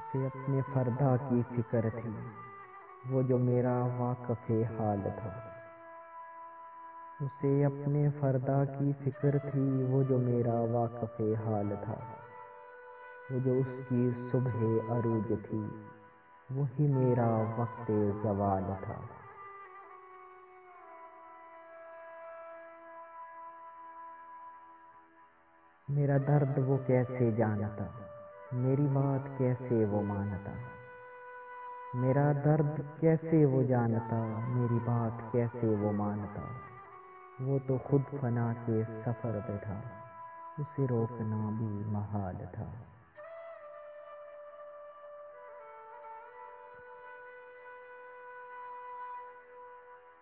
اسے اپنے فردا کی فکر تھی، وہ جو میرا واقف حال تھا۔ اسے اپنے فردا کی فکر تھی، وہ جو میرا واقف حال تھا۔ وہ جو اس کی صبح عروج تھی، وہی میرا وقت زوال تھا۔ میرا درد وہ کیسے جانتا، میری بات کیسے وہ مانتا۔ میرا درد کیسے وہ جانتا، میری بات کیسے وہ مانتا۔ وہ تو خود فنا کے سفر پہ تھا، اسے روکنا بھی محال تھا۔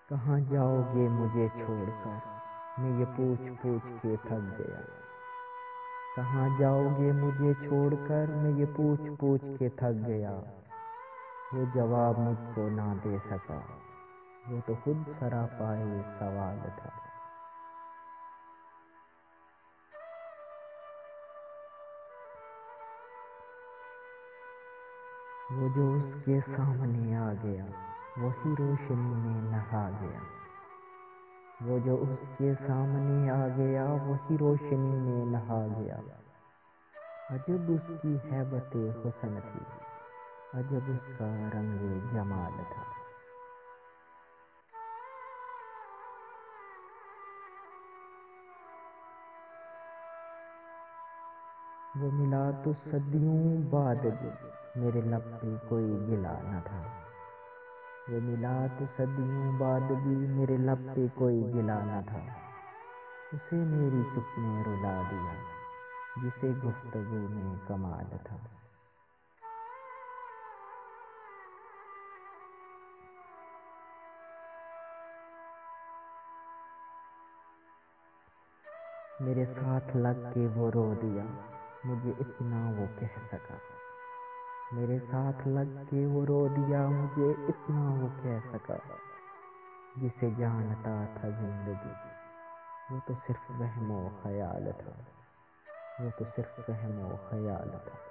کہاں جاؤ گے مجھے چھوڑ کر، میں یہ پوچھ پوچھ کے تھک گیا۔ کہاں جاؤ گے مجھے چھوڑ کر، میں یہ پوچھ پوچھ کے تھک گیا۔ وہ جواب مجھ کو نہ دے سکا، وہ تو خود سراپائے سوال تھا۔ وہ جو اس کے سامنے آ گیا، وہی روشنی میں نہا گیا۔ وہ جو اس کے سامنے آ گیا، وہی روشنی میں نہا گیا۔ عجب اس کی ہیبت حسن تھی، عجب اس کا رنگ جمال تھا۔ وہ ملا تو صدیوں بعد بھی، میرے لب پہ کوئی گلا نہ تھا۔ وہ ملا تو صدیوں بعد بھی، میرے لب پہ کوئی گلا نہ تھا۔ اسے میری چپ نے رلا دیا، جسے گفتگو میں کمال تھا۔ میرے ساتھ لگ کے وہ رو دیا، مجھے اتنا وہ کہہ سکا۔ میرے ساتھ لگ کے وہ رو دیا، مجھے اتنا وہ کہہ سکا۔ جسے جانتا تھا زندگی، وہ تو صرف وہم و خیال تھا، وہ تو صرف وہم و خیال تھا۔